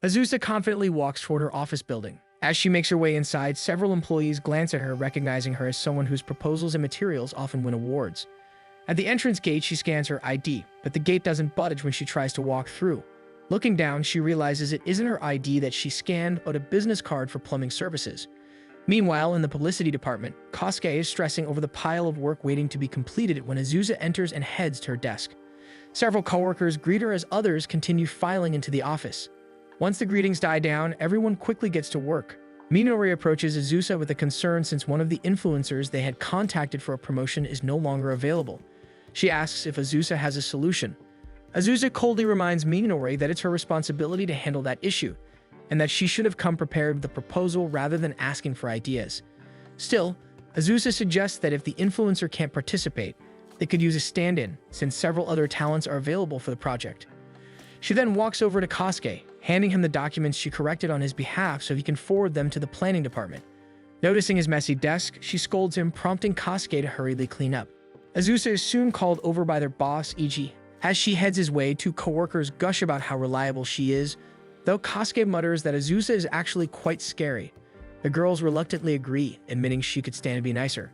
Azusa confidently walks toward her office building. As she makes her way inside, several employees glance at her, recognizing her as someone whose proposals and materials often win awards. At the entrance gate, she scans her ID, but the gate doesn't budge when she tries to walk through. Looking down, she realizes it isn't her ID that she scanned, but a business card for plumbing services. Meanwhile, in the publicity department, Kosuke is stressing over the pile of work waiting to be completed when Azusa enters and heads to her desk. Several coworkers greet her as others continue filing into the office. Once the greetings die down, everyone quickly gets to work. Minori approaches Azusa with a concern since one of the influencers they had contacted for a promotion is no longer available. She asks if Azusa has a solution. Azusa coldly reminds Minori that it's her responsibility to handle that issue, and that she should have come prepared with a proposal rather than asking for ideas. Still, Azusa suggests that if the influencer can't participate, they could use a stand-in, since several other talents are available for the project. She then walks over to Kosuke, handing him the documents she corrected on his behalf so he can forward them to the planning department. Noticing his messy desk, she scolds him, prompting Kosuke to hurriedly clean up. Azusa is soon called over by their boss, Iji. As she heads his way, two coworkers gush about how reliable she is, though Kosuke mutters that Azusa is actually quite scary. The girls reluctantly agree, admitting she could stand to be nicer.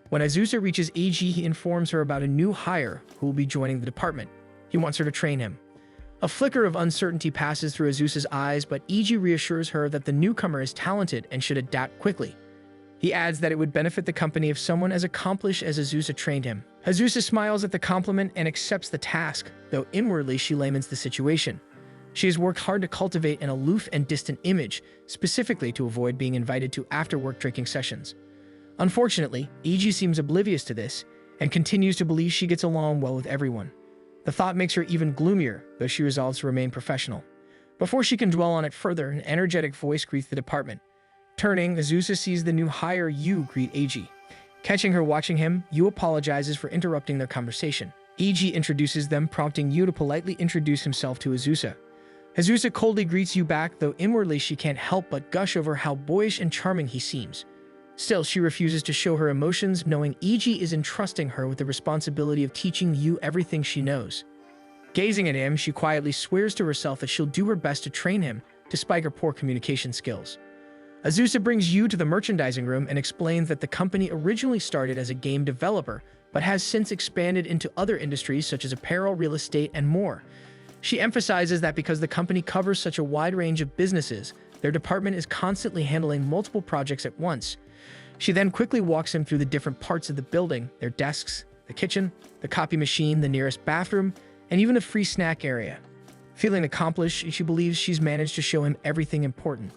When Azusa reaches Iji, he informs her about a new hire who will be joining the department. He wants her to train him. A flicker of uncertainty passes through Azusa's eyes, but Iji reassures her that the newcomer is talented and should adapt quickly. He adds that it would benefit the company if someone as accomplished as Azusa trained him. Azusa smiles at the compliment and accepts the task, though inwardly she laments the situation. She has worked hard to cultivate an aloof and distant image, specifically to avoid being invited to after-work drinking sessions. Unfortunately, Iji seems oblivious to this and continues to believe she gets along well with everyone. The thought makes her even gloomier, though she resolves to remain professional. Before she can dwell on it further, an energetic voice greets the department. Turning, Azusa sees the new hire Yu greet Eiji. Catching her watching him, Yu apologizes for interrupting their conversation. Eiji introduces them, prompting Yu to politely introduce himself to Azusa. Azusa coldly greets Yu back, though inwardly she can't help but gush over how boyish and charming he seems. Still, she refuses to show her emotions, knowing Eiji is entrusting her with the responsibility of teaching Yu everything she knows. Gazing at him, she quietly swears to herself that she'll do her best to train him, despite her poor communication skills. Azusa brings Yu to the merchandising room and explains that the company originally started as a game developer, but has since expanded into other industries such as apparel, real estate, and more. She emphasizes that because the company covers such a wide range of businesses, their department is constantly handling multiple projects at once. She then quickly walks him through the different parts of the building, their desks, the kitchen, the copy machine, the nearest bathroom, and even a free snack area. Feeling accomplished, she believes she's managed to show him everything important.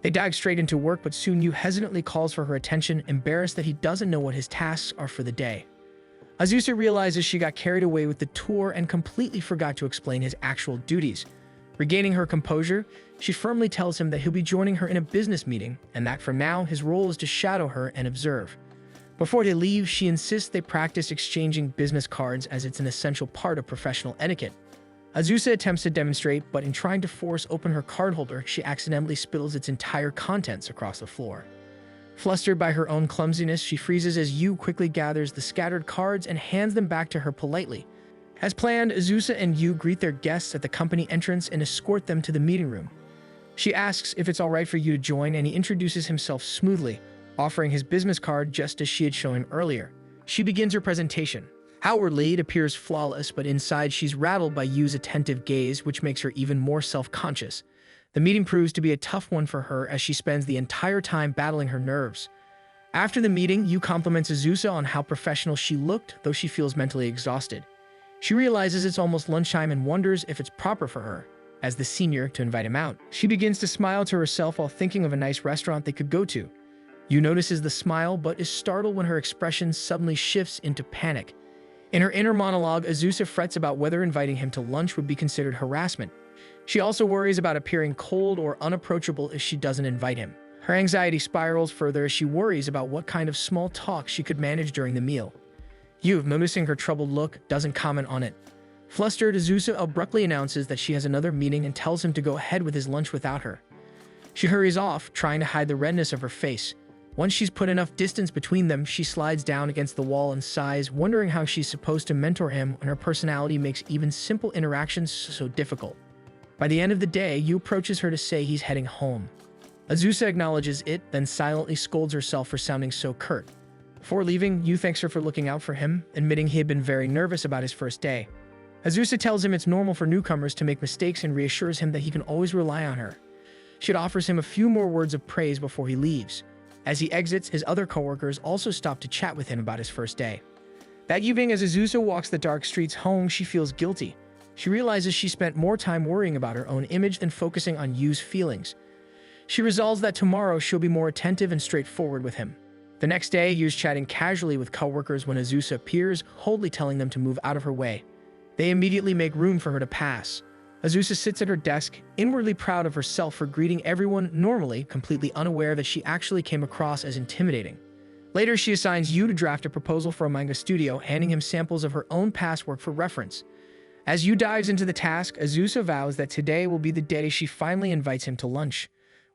They dive straight into work, but soon Yu hesitantly calls for her attention, embarrassed that he doesn't know what his tasks are for the day. Azusa realizes she got carried away with the tour and completely forgot to explain his actual duties. Regaining her composure, she firmly tells him that he'll be joining her in a business meeting, and that from now, his role is to shadow her and observe. Before they leave, she insists they practice exchanging business cards as it's an essential part of professional etiquette. Azusa attempts to demonstrate, but in trying to force open her card holder, she accidentally spills its entire contents across the floor. Flustered by her own clumsiness, she freezes as Yu quickly gathers the scattered cards and hands them back to her politely. As planned, Azusa and Yu greet their guests at the company entrance and escort them to the meeting room. She asks if it's alright for Yu to join, and he introduces himself smoothly, offering his business card just as she had shown him earlier. She begins her presentation. Outwardly, it appears flawless, but inside she's rattled by Yu's attentive gaze, which makes her even more self-conscious. The meeting proves to be a tough one for her as she spends the entire time battling her nerves. After the meeting, Yu compliments Azusa on how professional she looked, though she feels mentally exhausted. She realizes it's almost lunchtime and wonders if it's proper for her, as the senior, to invite him out. She begins to smile to herself while thinking of a nice restaurant they could go to. Yu notices the smile, but is startled when her expression suddenly shifts into panic. In her inner monologue, Azusa frets about whether inviting him to lunch would be considered harassment. She also worries about appearing cold or unapproachable if she doesn't invite him. Her anxiety spirals further as she worries about what kind of small talk she could manage during the meal. Yu, noticing her troubled look, doesn't comment on it. Flustered, Azusa abruptly announces that she has another meeting and tells him to go ahead with his lunch without her. She hurries off, trying to hide the redness of her face. Once she's put enough distance between them, she slides down against the wall and sighs, wondering how she's supposed to mentor him when her personality makes even simple interactions so difficult. By the end of the day, Yu approaches her to say he's heading home. Azusa acknowledges it, then silently scolds herself for sounding so curt. Before leaving, Yu thanks her for looking out for him, admitting he had been very nervous about his first day. Azusa tells him it's normal for newcomers to make mistakes and reassures him that he can always rely on her. She offers him a few more words of praise before he leaves. As he exits, his other coworkers also stop to chat with him about his first day. That evening, as Azusa walks the dark streets home, she feels guilty. She realizes she spent more time worrying about her own image than focusing on Yu's feelings. She resolves that tomorrow she'll be more attentive and straightforward with him. The next day, Yu's chatting casually with coworkers when Azusa appears, coldly telling them to move out of her way. They immediately make room for her to pass. Azusa sits at her desk, inwardly proud of herself for greeting everyone normally, completely unaware that she actually came across as intimidating. Later, she assigns Yu to draft a proposal for a manga studio, handing him samples of her own past work for reference. As Yu dives into the task, Azusa vows that today will be the day she finally invites him to lunch.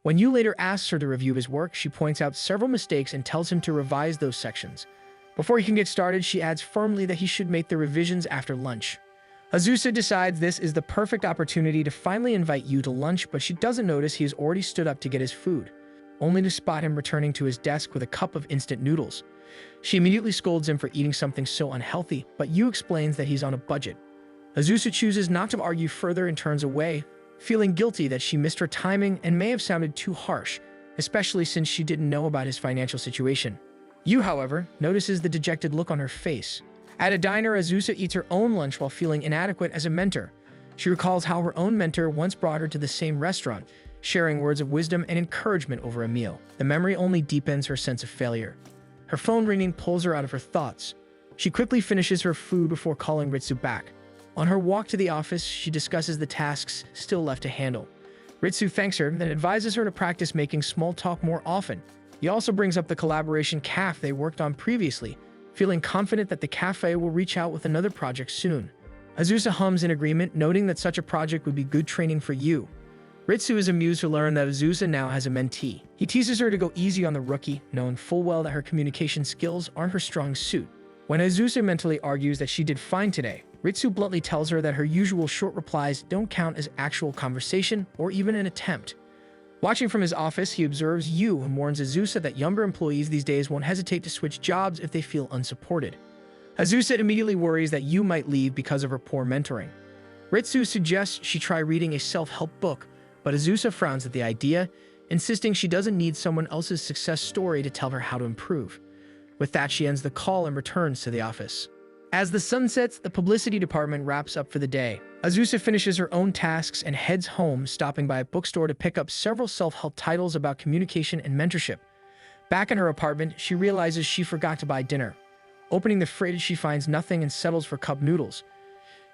When Yu later asks her to review his work, she points out several mistakes and tells him to revise those sections. Before he can get started, she adds firmly that he should make the revisions after lunch. Azusa decides this is the perfect opportunity to finally invite Yu to lunch, but she doesn't notice he has already stood up to get his food, only to spot him returning to his desk with a cup of instant noodles. She immediately scolds him for eating something so unhealthy, but Yu explains that he's on a budget. Azusa chooses not to argue further and turns away, feeling guilty that she missed her timing and may have sounded too harsh, especially since she didn't know about his financial situation. Yu, however, notices the dejected look on her face. At a diner, Azusa eats her own lunch while feeling inadequate as a mentor. She recalls how her own mentor once brought her to the same restaurant, sharing words of wisdom and encouragement over a meal. The memory only deepens her sense of failure. Her phone ringing pulls her out of her thoughts. She quickly finishes her food before calling Ritsu back. On her walk to the office, she discusses the tasks still left to handle. Ritsu thanks her, then advises her to practice making small talk more often. He also brings up the collaboration cafe they worked on previously, feeling confident that the cafe will reach out with another project soon. Azusa hums in agreement, noting that such a project would be good training for Yu. Ritsu is amused to learn that Azusa now has a mentee. He teases her to go easy on the rookie, knowing full well that her communication skills aren't her strong suit. When Azusa mentally argues that she did fine today, Ritsu bluntly tells her that her usual short replies don't count as actual conversation or even an attempt. Watching from his office, he observes Yu and warns Azusa that younger employees these days won't hesitate to switch jobs if they feel unsupported. Azusa immediately worries that Yu might leave because of her poor mentoring. Ritsu suggests she try reading a self-help book, but Azusa frowns at the idea, insisting she doesn't need someone else's success story to tell her how to improve. With that, she ends the call and returns to the office. As the sun sets, the publicity department wraps up for the day. Azusa finishes her own tasks and heads home, stopping by a bookstore to pick up several self-help titles about communication and mentorship. Back in her apartment, she realizes she forgot to buy dinner. Opening the fridge, she finds nothing and settles for cup noodles.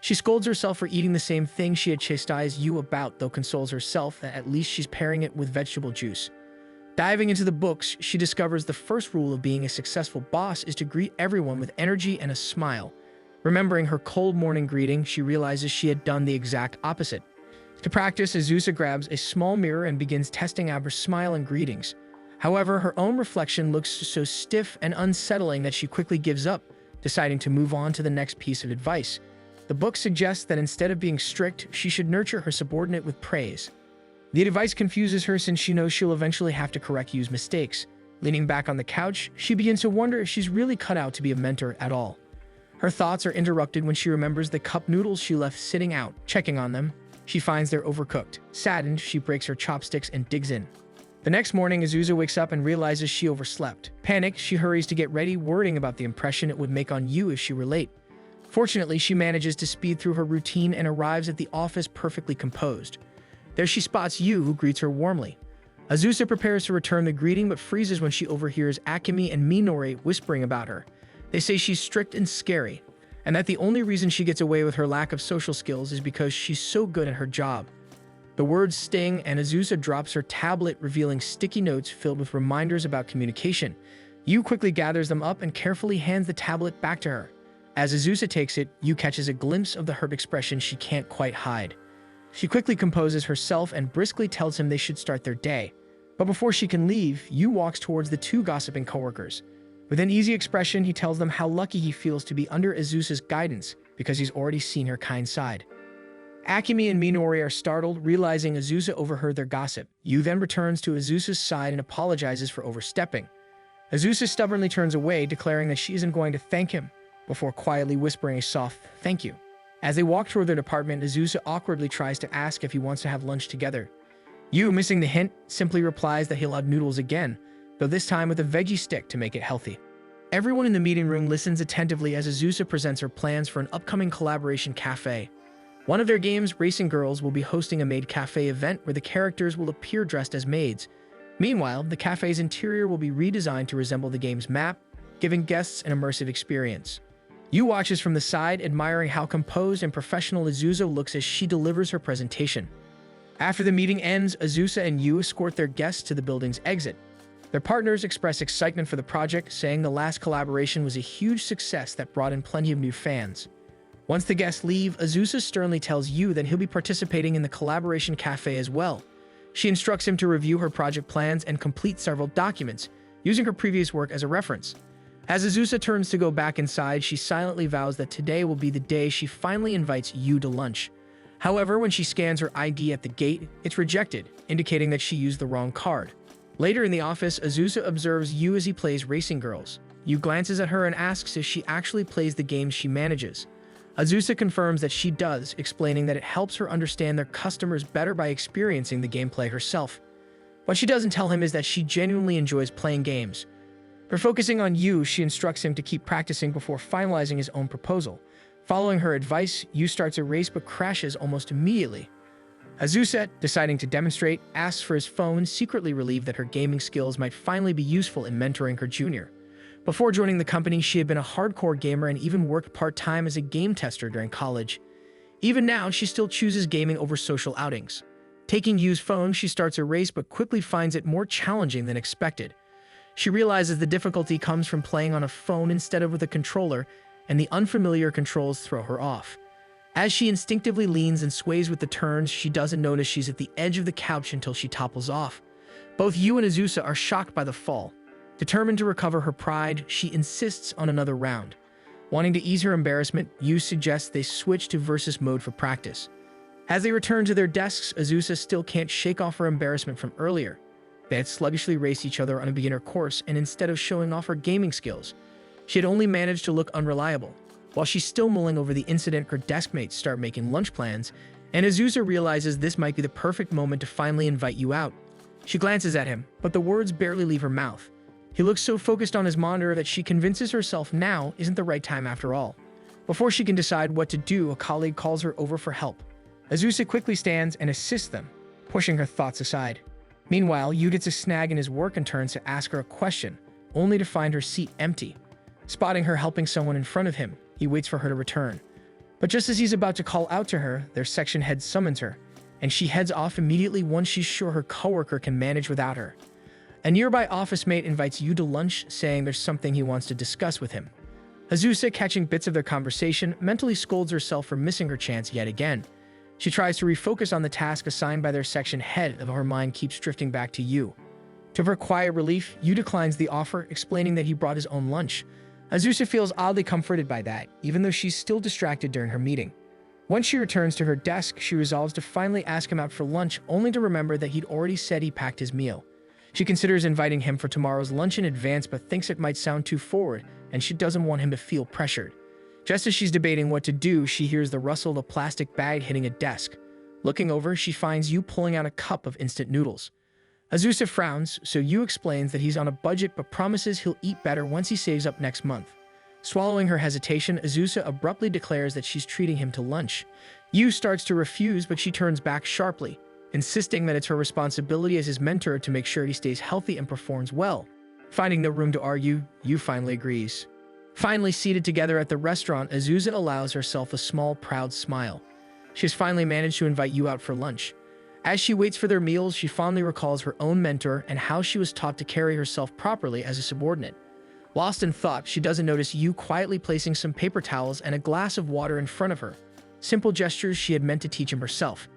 She scolds herself for eating the same thing she had chastised Yu about, though consoles herself that at least she's pairing it with vegetable juice. Diving into the books, she discovers the first rule of being a successful boss is to greet everyone with energy and a smile. Remembering her cold morning greeting, she realizes she had done the exact opposite. To practice, Azusa grabs a small mirror and begins testing out her smile and greetings. However, her own reflection looks so stiff and unsettling that she quickly gives up, deciding to move on to the next piece of advice. The book suggests that instead of being strict, she should nurture her subordinate with praise. The advice confuses her since she knows she'll eventually have to correct Yu's mistakes. Leaning back on the couch, she begins to wonder if she's really cut out to be a mentor at all. Her thoughts are interrupted when she remembers the cup noodles she left sitting out. Checking on them, she finds they're overcooked. Saddened, she breaks her chopsticks and digs in. The next morning, Azusa wakes up and realizes she overslept. Panicked, she hurries to get ready, worrying about the impression it would make on Yu if she were late. Fortunately, she manages to speed through her routine and arrives at the office perfectly composed. There she spots Yu, who greets her warmly. Azusa prepares to return the greeting but freezes when she overhears Akemi and Minori whispering about her. They say she's strict and scary, and that the only reason she gets away with her lack of social skills is because she's so good at her job. The words sting, and Azusa drops her tablet, revealing sticky notes filled with reminders about communication. Yu quickly gathers them up and carefully hands the tablet back to her. As Azusa takes it, Yu catches a glimpse of the hurt expression she can't quite hide. She quickly composes herself and briskly tells him they should start their day. But before she can leave, Yu walks towards the two gossiping coworkers. With an easy expression, he tells them how lucky he feels to be under Azusa's guidance because he's already seen her kind side. Akemi and Minori are startled, realizing Azusa overheard their gossip. Yu then returns to Azusa's side and apologizes for overstepping. Azusa stubbornly turns away, declaring that she isn't going to thank him, before quietly whispering a soft "thank you." As they walk toward their apartment, Azusa awkwardly tries to ask if he wants to have lunch together. Yu, missing the hint, simply replies that he'll have noodles again, though this time with a veggie stick to make it healthy. Everyone in the meeting room listens attentively as Azusa presents her plans for an upcoming collaboration cafe. One of their games, Racing Girls, will be hosting a maid cafe event where the characters will appear dressed as maids. Meanwhile, the cafe's interior will be redesigned to resemble the game's map, giving guests an immersive experience. Yu watches from the side, admiring how composed and professional Azusa looks as she delivers her presentation. After the meeting ends, Azusa and Yu escort their guests to the building's exit. Their partners express excitement for the project, saying the last collaboration was a huge success that brought in plenty of new fans. Once the guests leave, Azusa sternly tells Yu that he'll be participating in the collaboration cafe as well. She instructs him to review her project plans and complete several documents, using her previous work as a reference. As Azusa turns to go back inside, she silently vows that today will be the day she finally invites Yu to lunch. However, when she scans her ID at the gate, it's rejected, indicating that she used the wrong card. Later in the office, Azusa observes Yu as he plays Racing Girls. Yu glances at her and asks if she actually plays the games she manages. Azusa confirms that she does, explaining that it helps her understand their customers better by experiencing the gameplay herself. What she doesn't tell him is that she genuinely enjoys playing games. For focusing on Yu, she instructs him to keep practicing before finalizing his own proposal. Following her advice, Yu starts a race but crashes almost immediately. Azusa, deciding to demonstrate, asks for his phone, secretly relieved that her gaming skills might finally be useful in mentoring her junior. Before joining the company, she had been a hardcore gamer and even worked part-time as a game tester during college. Even now, she still chooses gaming over social outings. Taking Yu's phone, she starts a race but quickly finds it more challenging than expected. She realizes the difficulty comes from playing on a phone instead of with a controller, and the unfamiliar controls throw her off. As she instinctively leans and sways with the turns, she doesn't notice she's at the edge of the couch until she topples off. Both Yu and Azusa are shocked by the fall. Determined to recover her pride, she insists on another round. Wanting to ease her embarrassment, Yu suggests they switch to versus mode for practice. As they return to their desks, Azusa still can't shake off her embarrassment from earlier. They had sluggishly raced each other on a beginner course, and instead of showing off her gaming skills, she had only managed to look unreliable. While she's still mulling over the incident, her deskmates start making lunch plans, and Azusa realizes this might be the perfect moment to finally invite Yu out. She glances at him, but the words barely leave her mouth. He looks so focused on his monitor that she convinces herself now isn't the right time after all. Before she can decide what to do, a colleague calls her over for help. Azusa quickly stands and assists them, pushing her thoughts aside. Meanwhile, Yu gets a snag in his work and turns to ask her a question, only to find her seat empty. Spotting her helping someone in front of him, he waits for her to return. But just as he's about to call out to her, their section head summons her, and she heads off immediately once she's sure her coworker can manage without her. A nearby office mate invites Yu to lunch, saying there's something he wants to discuss with him. Azusa, catching bits of their conversation, mentally scolds herself for missing her chance yet again. She tries to refocus on the task assigned by their section head, though her mind keeps drifting back to Yu. To her quiet relief, Yu declines the offer, explaining that he brought his own lunch. Azusa feels oddly comforted by that, even though she's still distracted during her meeting. Once she returns to her desk, she resolves to finally ask him out for lunch, only to remember that he'd already said he packed his meal. She considers inviting him for tomorrow's lunch in advance, but thinks it might sound too forward, and she doesn't want him to feel pressured. Just as she's debating what to do, she hears the rustle of a plastic bag hitting a desk. Looking over, she finds Yu pulling out a cup of instant noodles. Azusa frowns, so Yu explains that he's on a budget but promises he'll eat better once he saves up next month. Swallowing her hesitation, Azusa abruptly declares that she's treating him to lunch. Yu starts to refuse, but she turns back sharply, insisting that it's her responsibility as his mentor to make sure he stays healthy and performs well. Finding no room to argue, Yu finally agrees. Finally seated together at the restaurant, Azusa allows herself a small, proud smile. She has finally managed to invite Yu out for lunch. As she waits for their meals, she fondly recalls her own mentor and how she was taught to carry herself properly as a subordinate. Lost in thought, she doesn't notice Yu quietly placing some paper towels and a glass of water in front of her. Simple gestures she had meant to teach him herself.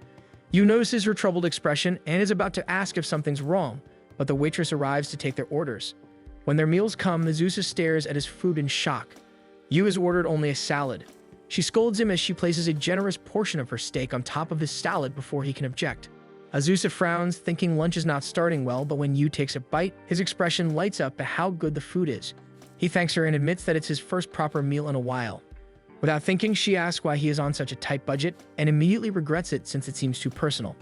Yu notices her troubled expression and is about to ask if something's wrong, but the waitress arrives to take their orders. When their meals come, Azusa stares at his food in shock. Yu has ordered only a salad. She scolds him as she places a generous portion of her steak on top of his salad before he can object. Azusa frowns, thinking lunch is not starting well, but when Yu takes a bite, his expression lights up at how good the food is. He thanks her and admits that it's his first proper meal in a while. Without thinking, she asks why he is on such a tight budget, and immediately regrets it since it seems too personal.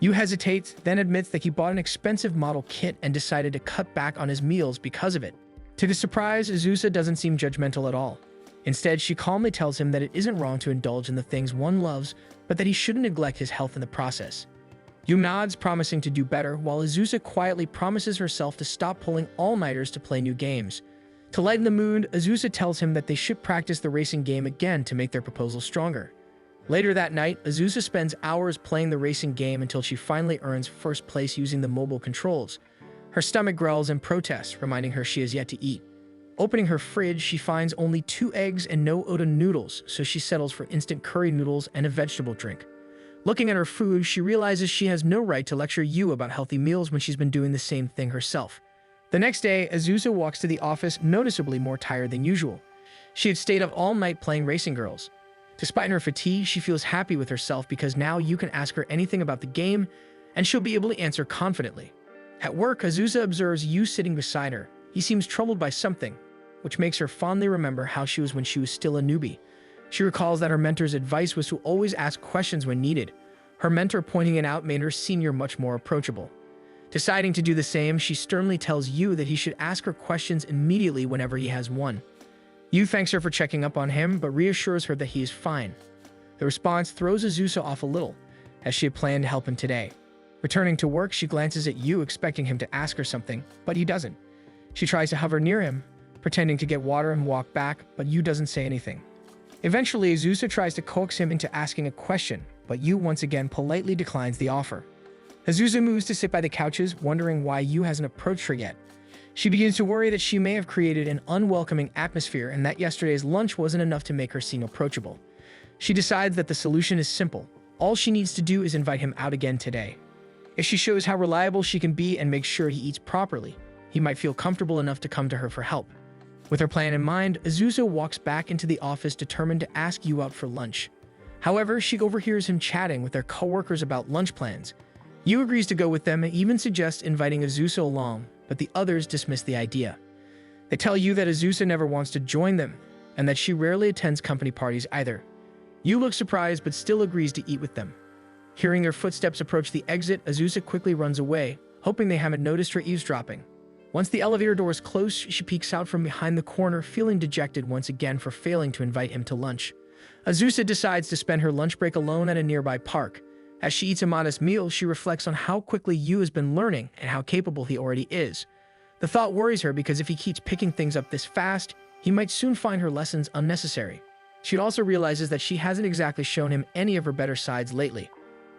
Yu hesitates, then admits that he bought an expensive model kit and decided to cut back on his meals because of it. To his surprise, Azusa doesn't seem judgmental at all. Instead, she calmly tells him that it isn't wrong to indulge in the things one loves, but that he shouldn't neglect his health in the process. Yu nods, promising to do better, while Azusa quietly promises herself to stop pulling all-nighters to play new games. To lighten the mood, Azusa tells him that they should practice the racing game again to make their proposal stronger. Later that night, Azusa spends hours playing the racing game until she finally earns first place using the mobile controls. Her stomach growls in protest, reminding her she has yet to eat. Opening her fridge, she finds only 2 eggs and no Oden noodles, so she settles for instant curry noodles and a vegetable drink. Looking at her food, she realizes she has no right to lecture Yu about healthy meals when she's been doing the same thing herself. The next day, Azusa walks to the office noticeably more tired than usual. She had stayed up all night playing Racing Girls. Despite her fatigue, she feels happy with herself because now Yu can ask her anything about the game, and she'll be able to answer confidently. At work, Azusa observes Yu sitting beside her. He seems troubled by something, which makes her fondly remember how she was when she was still a newbie. She recalls that her mentor's advice was to always ask questions when needed. Her mentor pointing it out made her senior much more approachable. Deciding to do the same, she sternly tells Yu that he should ask her questions immediately whenever he has one. Yu thanks her for checking up on him, but reassures her that he is fine. The response throws Azusa off a little, as she had planned to help him today. Returning to work, she glances at Yu, expecting him to ask her something, but he doesn't. She tries to hover near him, pretending to get water and walk back, but Yu doesn't say anything. Eventually, Azusa tries to coax him into asking a question, but Yu once again politely declines the offer. Azusa moves to sit by the couches, wondering why Yu hasn't approached her yet. She begins to worry that she may have created an unwelcoming atmosphere and that yesterday's lunch wasn't enough to make her seem approachable. She decides that the solution is simple. All she needs to do is invite him out again today. If she shows how reliable she can be and makes sure he eats properly, he might feel comfortable enough to come to her for help. With her plan in mind, Azusa walks back into the office determined to ask Yu out for lunch. However, she overhears him chatting with their coworkers about lunch plans. Yu agrees to go with them and even suggests inviting Azusa along, but the others dismiss the idea. They tell Yu that Azusa never wants to join them, and that she rarely attends company parties either. Yu looks surprised but still agrees to eat with them. Hearing their footsteps approach the exit, Azusa quickly runs away, hoping they haven't noticed her eavesdropping. Once the elevator doors close, she peeks out from behind the corner, feeling dejected once again for failing to invite him to lunch. Azusa decides to spend her lunch break alone at a nearby park. As she eats a modest meal, she reflects on how quickly Yu has been learning and how capable he already is. The thought worries her because if he keeps picking things up this fast, he might soon find her lessons unnecessary. She also realizes that she hasn't exactly shown him any of her better sides lately.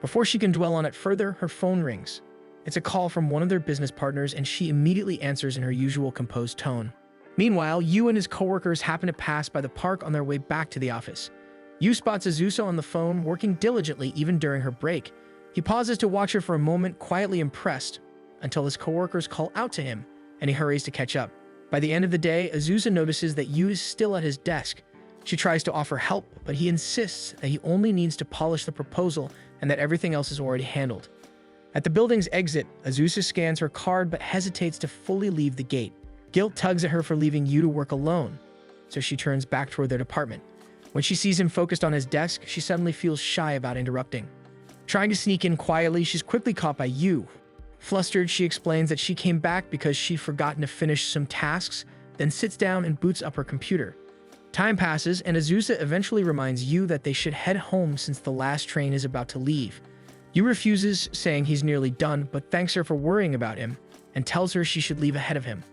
Before she can dwell on it further, her phone rings. It's a call from one of their business partners, and she immediately answers in her usual composed tone. Meanwhile, Yu and his coworkers happen to pass by the park on their way back to the office. Yu spots Azusa on the phone, working diligently even during her break. He pauses to watch her for a moment, quietly impressed, until his coworkers call out to him, and he hurries to catch up. By the end of the day, Azusa notices that Yu is still at his desk. She tries to offer help, but he insists that he only needs to polish the proposal and that everything else is already handled. At the building's exit, Azusa scans her card but hesitates to fully leave the gate. Guilt tugs at her for leaving Yu to work alone, so she turns back toward their department. When she sees him focused on his desk, she suddenly feels shy about interrupting. Trying to sneak in quietly, she's quickly caught by Yu. Flustered, she explains that she came back because she'd forgotten to finish some tasks, then sits down and boots up her computer. Time passes, and Azusa eventually reminds Yu that they should head home since the last train is about to leave. Yu refuses, saying he's nearly done, but thanks her for worrying about him, and tells her she should leave ahead of him.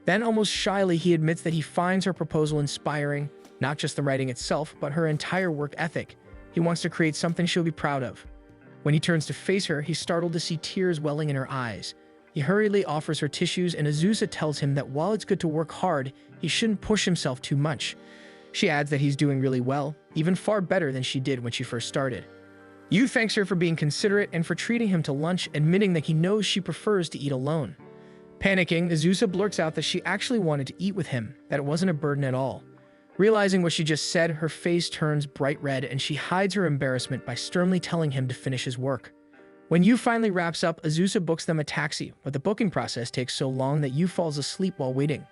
Then, almost shyly, he admits that he finds her proposal inspiring, not just the writing itself, but her entire work ethic. He wants to create something she'll be proud of. When he turns to face her, he's startled to see tears welling in her eyes. He hurriedly offers her tissues, and Azusa tells him that while it's good to work hard, he shouldn't push himself too much. She adds that he's doing really well, even far better than she did when she first started. Yu thanks her for being considerate and for treating him to lunch, admitting that he knows she prefers to eat alone. Panicking, Azusa blurts out that she actually wanted to eat with him, that it wasn't a burden at all. Realizing what she just said, her face turns bright red and she hides her embarrassment by sternly telling him to finish his work. When Yu finally wraps up, Azusa books them a taxi, but the booking process takes so long that Yu falls asleep while waiting.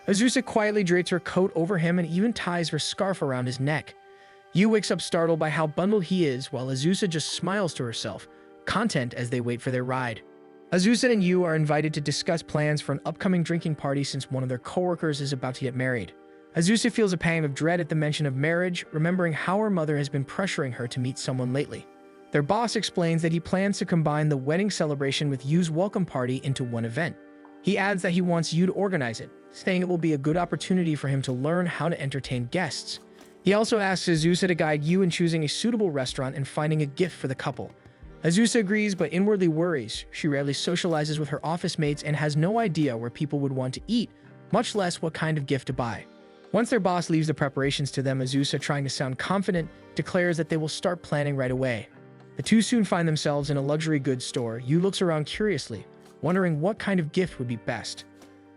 Azusa quietly drapes her coat over him and even ties her scarf around his neck. Yu wakes up startled by how bundled he is, while Azusa just smiles to herself, content as they wait for their ride. Azusa and Yu are invited to discuss plans for an upcoming drinking party since one of their coworkers is about to get married. Azusa feels a pang of dread at the mention of marriage, remembering how her mother has been pressuring her to meet someone lately. Their boss explains that he plans to combine the wedding celebration with Yu's welcome party into one event. He adds that he wants Yu to organize it, saying it will be a good opportunity for him to learn how to entertain guests. He also asks Azusa to guide Yu in choosing a suitable restaurant and finding a gift for the couple. Azusa agrees but inwardly worries. She rarely socializes with her office mates and has no idea where people would want to eat, much less what kind of gift to buy. Once their boss leaves the preparations to them, Azusa, trying to sound confident, declares that they will start planning right away. The two soon find themselves in a luxury goods store. Yu looks around curiously, wondering what kind of gift would be best.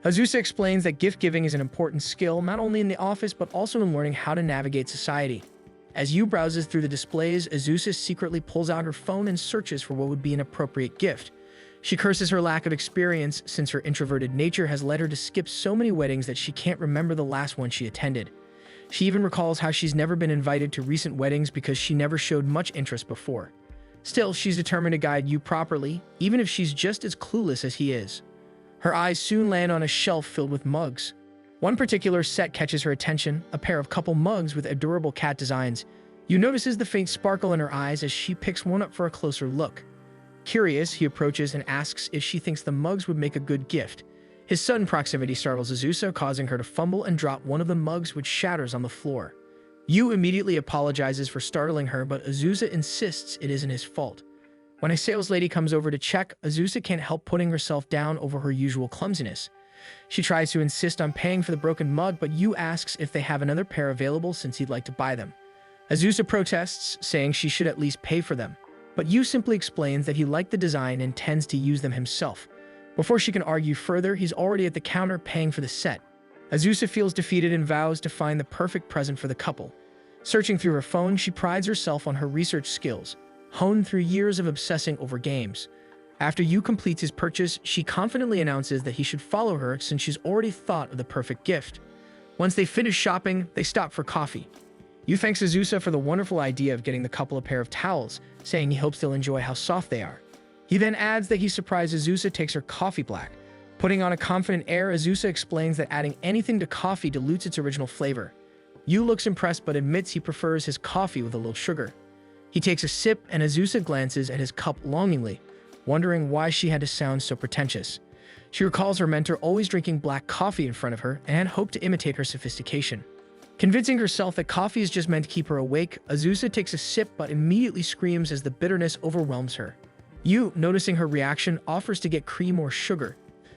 Azusa explains that gift giving is an important skill not only in the office but also in learning how to navigate society. As Yu browses through the displays, Azusa secretly pulls out her phone and searches for what would be an appropriate gift. She curses her lack of experience since her introverted nature has led her to skip so many weddings that she can't remember the last one she attended. She even recalls how she's never been invited to recent weddings because she never showed much interest before. Still, she's determined to guide Yu properly, even if she's just as clueless as he is. Her eyes soon land on a shelf filled with mugs. One particular set catches her attention, a pair of couple mugs with adorable cat designs. Yu notices the faint sparkle in her eyes as she picks one up for a closer look. Curious, he approaches and asks if she thinks the mugs would make a good gift. His sudden proximity startles Azusa, causing her to fumble and drop one of the mugs, which shatters on the floor. Yu immediately apologizes for startling her, but Azusa insists it isn't his fault. When a sales lady comes over to check, Azusa can't help putting herself down over her usual clumsiness. She tries to insist on paying for the broken mug, but Yu asks if they have another pair available since he'd like to buy them. Azusa protests, saying she should at least pay for them. But Yu simply explains that he liked the design and intends to use them himself. Before she can argue further, he's already at the counter paying for the set. Azusa feels defeated and vows to find the perfect present for the couple. Searching through her phone, she prides herself on her research skills, honed through years of obsessing over games. After Yu completes his purchase, she confidently announces that he should follow her since she's already thought of the perfect gift. Once they finish shopping, they stop for coffee. Yu thanks Azusa for the wonderful idea of getting the couple a pair of towels, saying he hopes they'll enjoy how soft they are. He then adds that he's surprised Azusa takes her coffee black. Putting on a confident air, Azusa explains that adding anything to coffee dilutes its original flavor. Yu looks impressed but admits he prefers his coffee with a little sugar. He takes a sip and Azusa glances at his cup longingly, wondering why she had to sound so pretentious. She recalls her mentor always drinking black coffee in front of her and hoped to imitate her sophistication. Convincing herself that coffee is just meant to keep her awake, Azusa takes a sip but immediately screams as the bitterness overwhelms her. Yu, noticing her reaction, offers to get cream or sugar,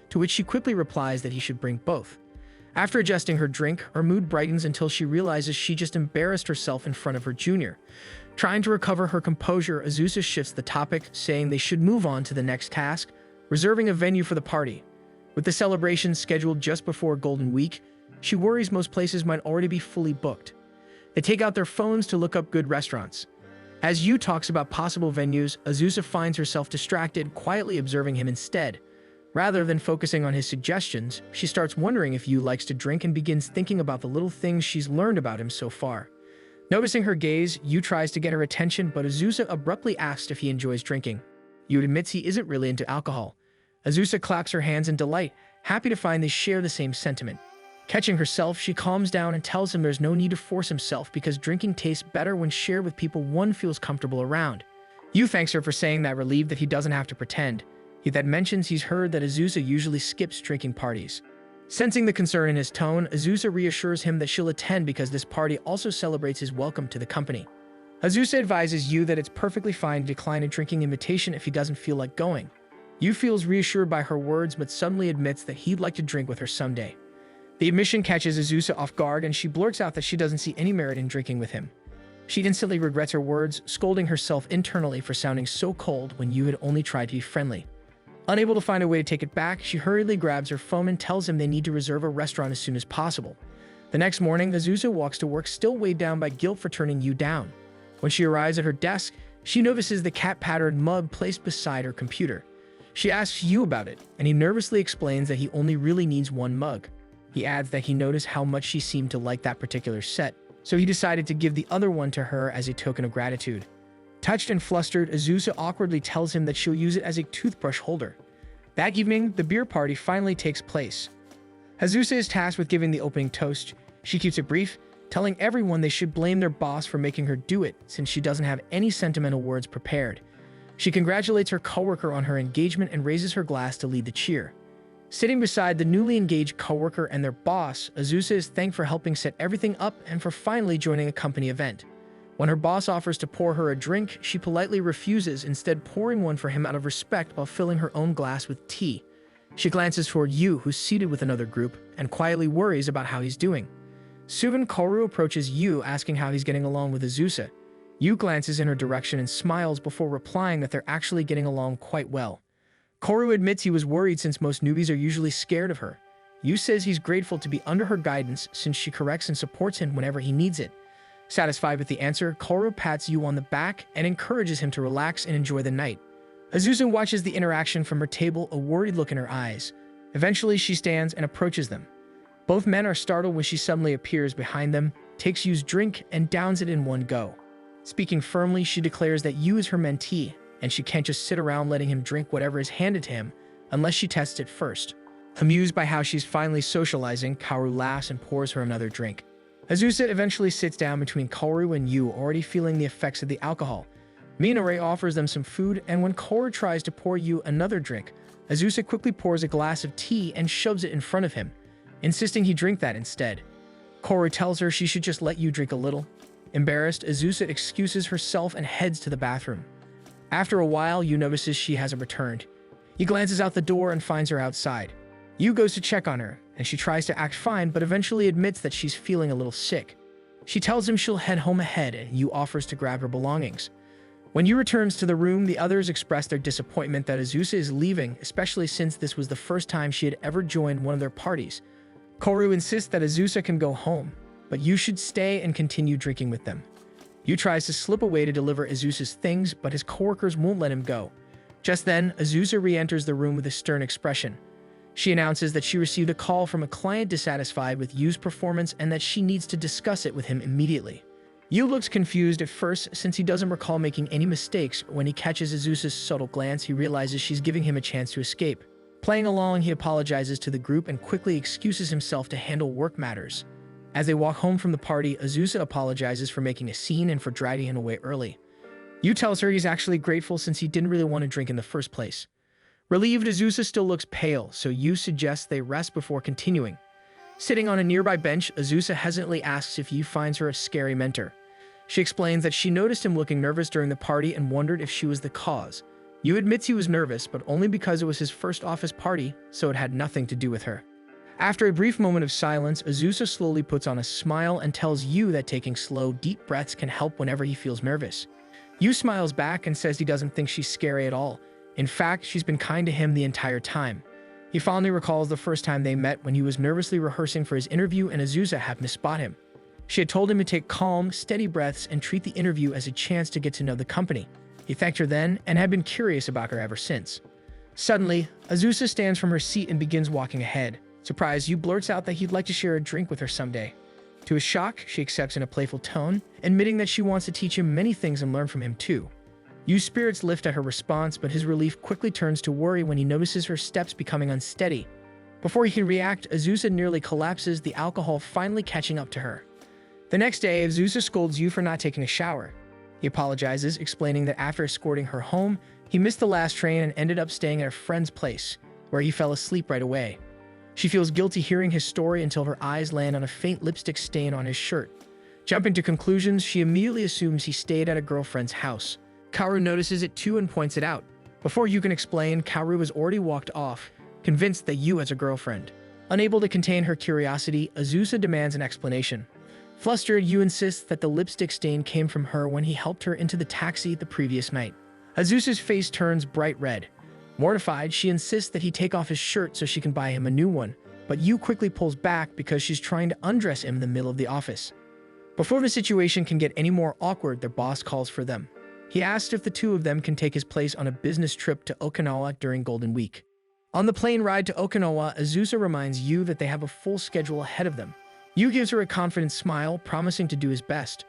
to which she quickly replies that he should bring both. After adjusting her drink, her mood brightens until she realizes she just embarrassed herself in front of her junior. Trying to recover her composure, Azusa shifts the topic, saying they should move on to the next task, reserving a venue for the party. With the celebration scheduled just before Golden Week, she worries most places might already be fully booked. They take out their phones to look up good restaurants. As Yu talks about possible venues, Azusa finds herself distracted, quietly observing him instead. Rather than focusing on his suggestions, she starts wondering if Yu likes to drink and begins thinking about the little things she's learned about him so far. Noticing her gaze, Yu tries to get her attention, but Azusa abruptly asks if he enjoys drinking. Yu admits he isn't really into alcohol. Azusa claps her hands in delight, happy to find they share the same sentiment. Catching herself, she calms down and tells him there's no need to force himself because drinking tastes better when shared with people one feels comfortable around. Yu thanks her for saying that, relieved that he doesn't have to pretend. He then mentions he's heard that Azusa usually skips drinking parties. Sensing the concern in his tone, Azusa reassures him that she'll attend because this party also celebrates his welcome to the company. Azusa advises Yu that it's perfectly fine to decline a drinking invitation if he doesn't feel like going. Yu feels reassured by her words but suddenly admits that he'd like to drink with her someday. The admission catches Azusa off guard and she blurts out that she doesn't see any merit in drinking with him. She instantly regrets her words, scolding herself internally for sounding so cold when Yu had only tried to be friendly. Unable to find a way to take it back, she hurriedly grabs her phone and tells him they need to reserve a restaurant as soon as possible. The next morning, Azusa walks to work still weighed down by guilt for turning Yu down. When she arrives at her desk, she notices the cat-patterned mug placed beside her computer. She asks Yu about it, and he nervously explains that he only really needs one mug. He adds that he noticed how much she seemed to like that particular set, so he decided to give the other one to her as a token of gratitude. Touched and flustered, Azusa awkwardly tells him that she'll use it as a toothbrush holder. That evening, the beer party finally takes place. Azusa is tasked with giving the opening toast. She keeps it brief, telling everyone they should blame their boss for making her do it since she doesn't have any sentimental words prepared. She congratulates her coworker on her engagement and raises her glass to lead the cheer. Sitting beside the newly engaged coworker and their boss, Azusa is thanked for helping set everything up and for finally joining a company event. When her boss offers to pour her a drink, she politely refuses, instead pouring one for him out of respect while filling her own glass with tea. She glances toward Yu, who's seated with another group, and quietly worries about how he's doing. Soon, Kaoru approaches Yu, asking how he's getting along with Azusa. Yu glances in her direction and smiles before replying that they're actually getting along quite well. Kaoru admits he was worried since most newbies are usually scared of her. Yu says he's grateful to be under her guidance since she corrects and supports him whenever he needs it. Satisfied with the answer, Kaoru pats Yu on the back and encourages him to relax and enjoy the night. Azusa watches the interaction from her table, a worried look in her eyes. Eventually, she stands and approaches them. Both men are startled when she suddenly appears behind them, takes Yu's drink, and downs it in one go. Speaking firmly, she declares that Yu is her mentee, and she can't just sit around letting him drink whatever is handed to him unless she tests it first. Amused by how she's finally socializing, Kaoru laughs and pours her another drink. Azusa eventually sits down between Kaoru and Yu, already feeling the effects of the alcohol. Minare offers them some food, and when Kaoru tries to pour Yu another drink, Azusa quickly pours a glass of tea and shoves it in front of him, insisting he drink that instead. Kaoru tells her she should just let Yu drink a little. Embarrassed, Azusa excuses herself and heads to the bathroom. After a while, Yu notices she hasn't returned. He glances out the door and finds her outside. Yu goes to check on her, and she tries to act fine but eventually admits that she's feeling a little sick. She tells him she'll head home ahead, and Yu offers to grab her belongings. When Yu returns to the room, the others express their disappointment that Azusa is leaving, especially since this was the first time she had ever joined one of their parties. Kaoru insists that Azusa can go home, but Yu should stay and continue drinking with them. Yu tries to slip away to deliver Azusa's things, but his coworkers won't let him go. Just then, Azusa re-enters the room with a stern expression. She announces that she received a call from a client dissatisfied with Yu's performance and that she needs to discuss it with him immediately. Yu looks confused at first since he doesn't recall making any mistakes, but when he catches Azusa's subtle glance, he realizes she's giving him a chance to escape. Playing along, he apologizes to the group and quickly excuses himself to handle work matters. As they walk home from the party, Azusa apologizes for making a scene and for driving him away early. Yu tells her he's actually grateful since he didn't really want to drink in the first place. Relieved, Azusa still looks pale, so Yu suggests they rest before continuing. Sitting on a nearby bench, Azusa hesitantly asks if Yu finds her a scary mentor. She explains that she noticed him looking nervous during the party and wondered if she was the cause. Yu admits he was nervous, but only because it was his first office party, so it had nothing to do with her. After a brief moment of silence, Azusa slowly puts on a smile and tells Yu that taking slow, deep breaths can help whenever he feels nervous. Yu smiles back and says he doesn't think she's scary at all. In fact, she's been kind to him the entire time. He fondly recalls the first time they met when he was nervously rehearsing for his interview and Azusa had misspot him. She had told him to take calm, steady breaths and treat the interview as a chance to get to know the company. He thanked her then and had been curious about her ever since. Suddenly, Azusa stands from her seat and begins walking ahead. Surprised, Yu blurts out that he'd like to share a drink with her someday. To his shock, she accepts in a playful tone, admitting that she wants to teach him many things and learn from him too. Yu's spirits lift at her response, but his relief quickly turns to worry when he notices her steps becoming unsteady. Before he can react, Azusa nearly collapses, the alcohol finally catching up to her. The next day, Azusa scolds Yu for not taking a shower. He apologizes, explaining that after escorting her home, he missed the last train and ended up staying at a friend's place, where he fell asleep right away. She feels guilty hearing his story until her eyes land on a faint lipstick stain on his shirt. Jumping to conclusions, she immediately assumes he stayed at a girlfriend's house. Kaoru notices it too and points it out. Before Yu can explain, Kaoru has already walked off, convinced that Yu has a girlfriend. Unable to contain her curiosity, Azusa demands an explanation. Flustered, Yu insists that the lipstick stain came from her when he helped her into the taxi the previous night. Azusa's face turns bright red. Mortified, she insists that he take off his shirt so she can buy him a new one, but Yu quickly pulls back because she's trying to undress him in the middle of the office. Before the situation can get any more awkward, their boss calls for them. He asks if the two of them can take his place on a business trip to Okinawa during Golden Week. On the plane ride to Okinawa, Azusa reminds Yu that they have a full schedule ahead of them. Yu gives her a confident smile, promising to do his best.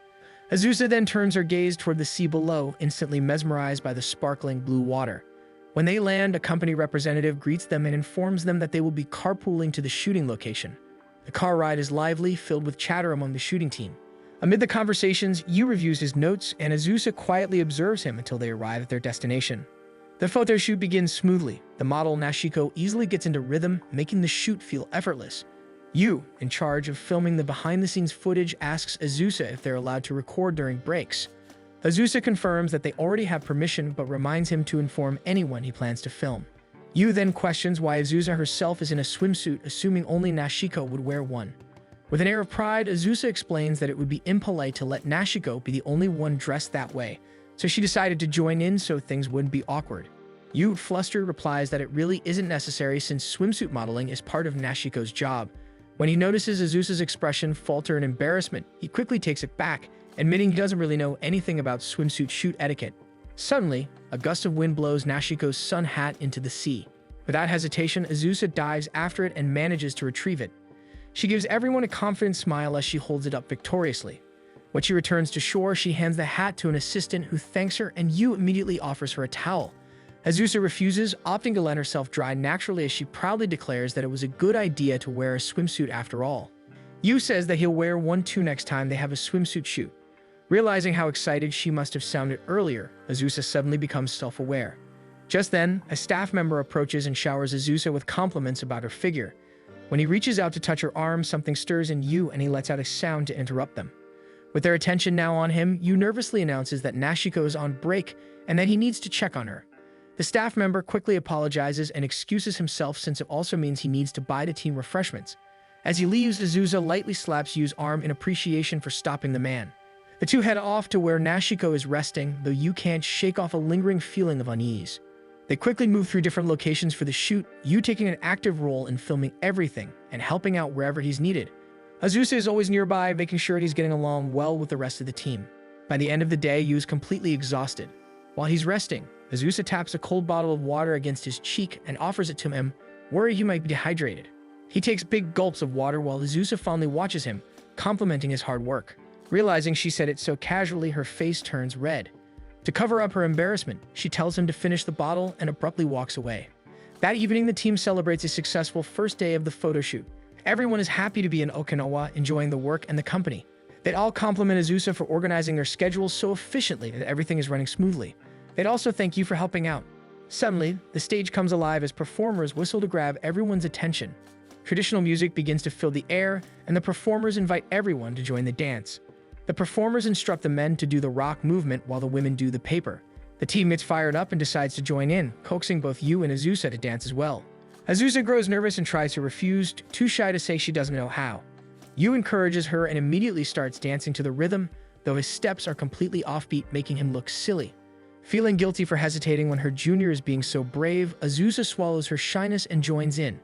Azusa then turns her gaze toward the sea below, instantly mesmerized by the sparkling blue water. When they land, a company representative greets them and informs them that they will be carpooling to the shooting location. The car ride is lively, filled with chatter among the shooting team. Amid the conversations, Yu reviews his notes, and Azusa quietly observes him until they arrive at their destination. The photo shoot begins smoothly. The model Nashiko easily gets into rhythm, making the shoot feel effortless. Yu, in charge of filming the behind-the-scenes footage, asks Azusa if they're allowed to record during breaks. Azusa confirms that they already have permission, but reminds him to inform anyone he plans to film. Yu then questions why Azusa herself is in a swimsuit, assuming only Nashiko would wear one. With an air of pride, Azusa explains that it would be impolite to let Nashiko be the only one dressed that way, so she decided to join in so things wouldn't be awkward. Yu, flustered, replies that it really isn't necessary since swimsuit modeling is part of Nashiko's job. When he notices Azusa's expression falter in embarrassment, he quickly takes it back, admitting he doesn't really know anything about swimsuit shoot etiquette. Suddenly, a gust of wind blows Nashiko's sun hat into the sea. Without hesitation, Azusa dives after it and manages to retrieve it. She gives everyone a confident smile as she holds it up victoriously. When she returns to shore, she hands the hat to an assistant who thanks her, and Yu immediately offers her a towel. Azusa refuses, opting to let herself dry naturally as she proudly declares that it was a good idea to wear a swimsuit after all. Yu says that he'll wear one too next time they have a swimsuit shoot. Realizing how excited she must have sounded earlier, Azusa suddenly becomes self-aware. Just then, a staff member approaches and showers Azusa with compliments about her figure. When he reaches out to touch her arm, something stirs in Yu and he lets out a sound to interrupt them. With their attention now on him, Yu nervously announces that Nashiko is on break and that he needs to check on her. The staff member quickly apologizes and excuses himself since it also means he needs to buy the team refreshments. As he leaves, Azusa lightly slaps Yu's arm in appreciation for stopping the man. The two head off to where Nashiko is resting, though Yu can't shake off a lingering feeling of unease. They quickly move through different locations for the shoot, Yu taking an active role in filming everything and helping out wherever he's needed. Azusa is always nearby, making sure he's getting along well with the rest of the team. By the end of the day, Yu is completely exhausted. While he's resting, Azusa taps a cold bottle of water against his cheek and offers it to him, worried he might be dehydrated. He takes big gulps of water while Azusa fondly watches him, complimenting his hard work. Realizing she said it so casually, her face turns red. To cover up her embarrassment, she tells him to finish the bottle and abruptly walks away. That evening, the team celebrates a successful first day of the photo shoot. Everyone is happy to be in Okinawa, enjoying the work and the company. They all compliment Azusa for organizing their schedules so efficiently that everything is running smoothly. They'd also thank you for helping out. Suddenly, the stage comes alive as performers whistle to grab everyone's attention. Traditional music begins to fill the air, and the performers invite everyone to join the dance. The performers instruct the men to do the rock movement while the women do the paper. The team gets fired up and decides to join in, coaxing both Yu and Azusa to dance as well. Azusa grows nervous and tries to refuse, too shy to say she doesn't know how. Yu encourages her and immediately starts dancing to the rhythm, though his steps are completely offbeat, making him look silly. Feeling guilty for hesitating when her junior is being so brave, Azusa swallows her shyness and joins in.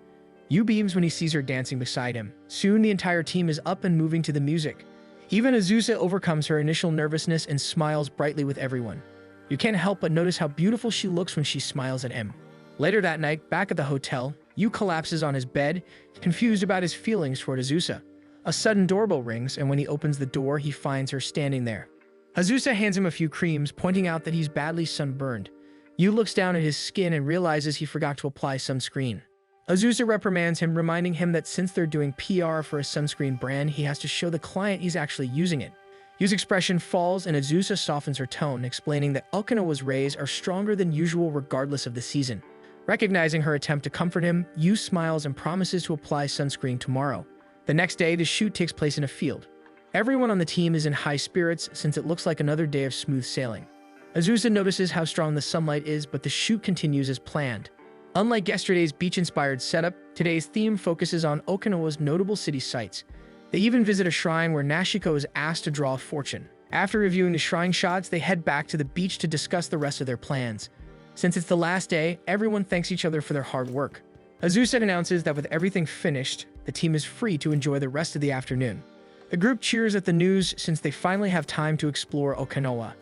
Yu beams when he sees her dancing beside him. Soon, the entire team is up and moving to the music. Even Azusa overcomes her initial nervousness and smiles brightly with everyone. You can't help but notice how beautiful she looks when she smiles at him. Later that night, back at the hotel, Yu collapses on his bed, confused about his feelings toward Azusa. A sudden doorbell rings, and when he opens the door, he finds her standing there. Azusa hands him a few creams, pointing out that he's badly sunburned. Yu looks down at his skin and realizes he forgot to apply sunscreen. Azusa reprimands him, reminding him that since they're doing PR for a sunscreen brand, he has to show the client he's actually using it. Yu's expression falls and Azusa softens her tone, explaining that Okinawa's rays are stronger than usual regardless of the season. Recognizing her attempt to comfort him, Yu smiles and promises to apply sunscreen tomorrow. The next day, the shoot takes place in a field. Everyone on the team is in high spirits since it looks like another day of smooth sailing. Azusa notices how strong the sunlight is, but the shoot continues as planned. Unlike yesterday's beach-inspired setup, today's theme focuses on Okinawa's notable city sites. They even visit a shrine where Nashiko is asked to draw a fortune. After reviewing the shrine shots, they head back to the beach to discuss the rest of their plans. Since it's the last day, everyone thanks each other for their hard work. Azusa announces that with everything finished, the team is free to enjoy the rest of the afternoon. The group cheers at the news since they finally have time to explore Okinawa.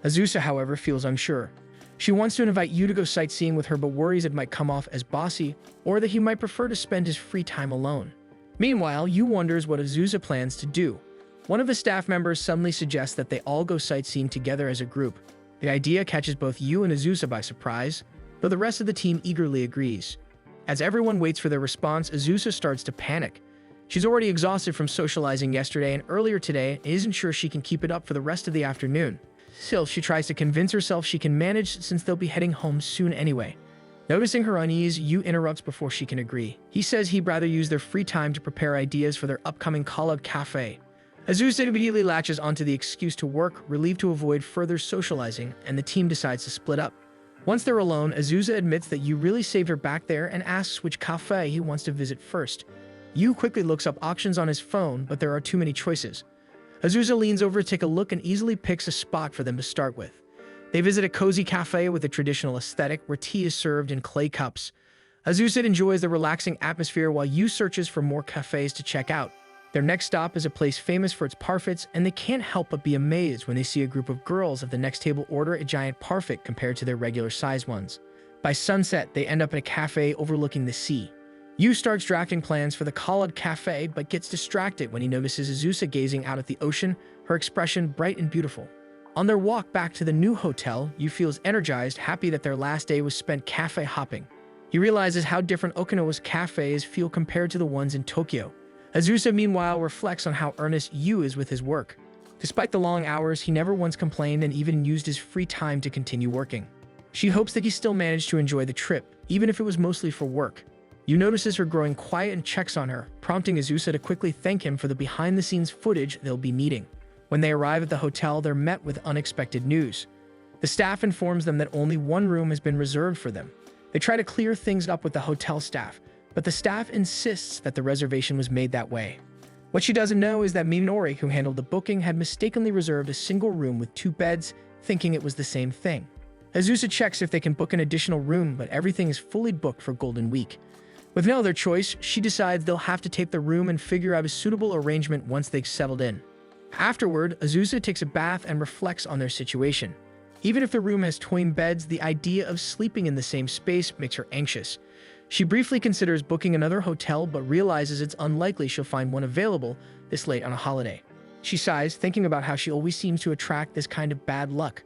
Azusa, however, feels unsure. She wants to invite Yu to go sightseeing with her but worries it might come off as bossy or that he might prefer to spend his free time alone. Meanwhile, Yu wonders what Azusa plans to do. One of the staff members suddenly suggests that they all go sightseeing together as a group. The idea catches both Yu and Azusa by surprise, though the rest of the team eagerly agrees. As everyone waits for their response, Azusa starts to panic. She's already exhausted from socializing yesterday and earlier today and isn't sure she can keep it up for the rest of the afternoon. Still, she tries to convince herself she can manage since they'll be heading home soon anyway. Noticing her unease, Yu interrupts before she can agree. He says he'd rather use their free time to prepare ideas for their upcoming collab cafe. Azusa immediately latches onto the excuse to work, relieved to avoid further socializing, and the team decides to split up. Once they're alone, Azusa admits that Yu really saved her back there and asks which cafe he wants to visit first. Yu quickly looks up options on his phone, but there are too many choices. Azusa leans over to take a look and easily picks a spot for them to start with. They visit a cozy cafe with a traditional aesthetic where tea is served in clay cups. Azusa enjoys the relaxing atmosphere while Yu searches for more cafes to check out. Their next stop is a place famous for its parfaits, and they can't help but be amazed when they see a group of girls at the next table order a giant parfait compared to their regular size ones. By sunset, they end up in a cafe overlooking the sea. Yu starts drafting plans for the Collab Cafe, but gets distracted when he notices Azusa gazing out at the ocean, her expression bright and beautiful. On their walk back to the new hotel, Yu feels energized, happy that their last day was spent cafe hopping. He realizes how different Okinawa's cafes feel compared to the ones in Tokyo. Azusa, meanwhile, reflects on how earnest Yu is with his work. Despite the long hours, he never once complained and even used his free time to continue working. She hopes that he still managed to enjoy the trip, even if it was mostly for work. Yu notices her growing quiet and checks on her, prompting Azusa to quickly thank him for the behind-the-scenes footage they'll be needing. When they arrive at the hotel, they're met with unexpected news. The staff informs them that only one room has been reserved for them. They try to clear things up with the hotel staff, but the staff insists that the reservation was made that way. What she doesn't know is that Minori, who handled the booking, had mistakenly reserved a single room with 2 beds, thinking it was the same thing. Azusa checks if they can book an additional room, but everything is fully booked for Golden Week. With no other choice, she decides they'll have to take the room and figure out a suitable arrangement once they've settled in. Afterward, Azusa takes a bath and reflects on their situation. Even if the room has twin beds, the idea of sleeping in the same space makes her anxious. She briefly considers booking another hotel but realizes it's unlikely she'll find one available this late on a holiday. She sighs, thinking about how she always seems to attract this kind of bad luck.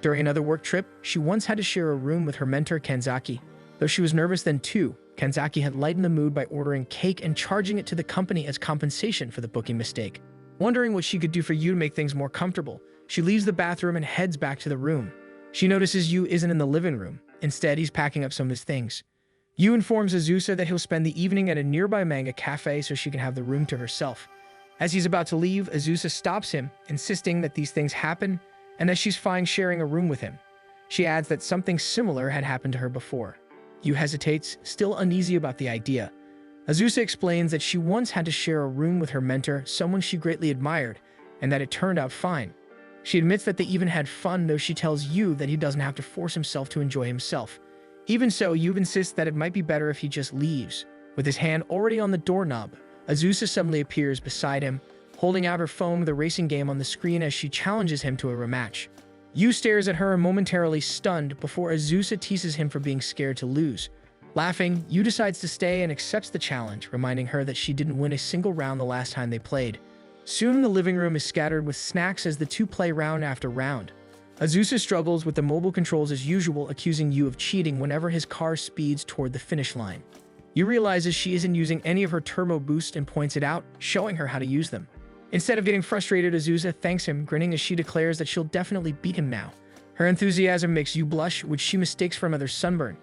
During another work trip, she once had to share a room with her mentor Kanzaki. Though she was nervous then too, Kanzaki had lightened the mood by ordering cake and charging it to the company as compensation for the booking mistake. Wondering what she could do for Yu to make things more comfortable, she leaves the bathroom and heads back to the room. She notices Yu isn't in the living room. Instead, he's packing up some of his things. Yu informs Azusa that he'll spend the evening at a nearby manga cafe so she can have the room to herself. As he's about to leave, Azusa stops him, insisting that these things happen and that she's fine sharing a room with him. She adds that something similar had happened to her before. Yu hesitates, still uneasy about the idea. Azusa explains that she once had to share a room with her mentor, someone she greatly admired, and that it turned out fine. She admits that they even had fun, though she tells Yu that he doesn't have to force himself to enjoy himself. Even so, Yu insists that it might be better if he just leaves. With his hand already on the doorknob, Azusa suddenly appears beside him, holding out her phone with a racing game on the screen as she challenges him to a rematch. Yu stares at her momentarily stunned before Azusa teases him for being scared to lose. Laughing, Yu decides to stay and accepts the challenge, reminding her that she didn't win a single round the last time they played. Soon the living room is scattered with snacks as the two play round after round. Azusa struggles with the mobile controls as usual, accusing Yu of cheating whenever his car speeds toward the finish line. Yu realizes she isn't using any of her turbo boost and points it out, showing her how to use them. Instead of getting frustrated, Azusa thanks him, grinning as she declares that she'll definitely beat him now. Her enthusiasm makes Yu blush, which she mistakes for another sunburn.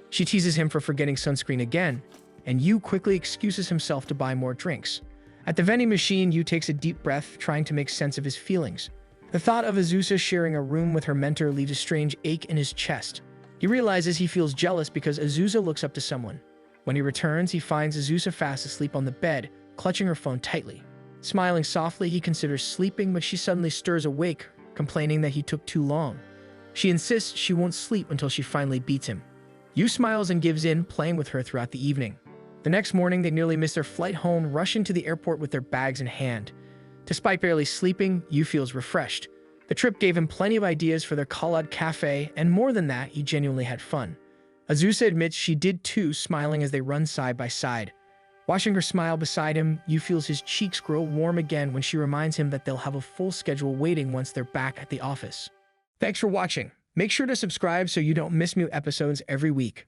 She teases him for forgetting sunscreen again, and Yu quickly excuses himself to buy more drinks. At the vending machine, Yu takes a deep breath, trying to make sense of his feelings. The thought of Azusa sharing a room with her mentor leaves a strange ache in his chest. He realizes he feels jealous because Azusa looks up to someone. When he returns, he finds Azusa fast asleep on the bed, clutching her phone tightly. Smiling softly, he considers sleeping, but she suddenly stirs awake, complaining that he took too long. She insists she won't sleep until she finally beats him. Yu smiles and gives in, playing with her throughout the evening. The next morning, they nearly miss their flight home, rushing to the airport with their bags in hand. Despite barely sleeping, Yu feels refreshed. The trip gave him plenty of ideas for their Khalad cafe, and more than that, he genuinely had fun. Azusa admits she did too, smiling as they run side by side. Watching her smile beside him, Yu feels his cheeks grow warm again when she reminds him that they'll have a full schedule waiting once they're back at the office. Thanks for watching. Make sure to subscribe so you don't miss new episodes every week.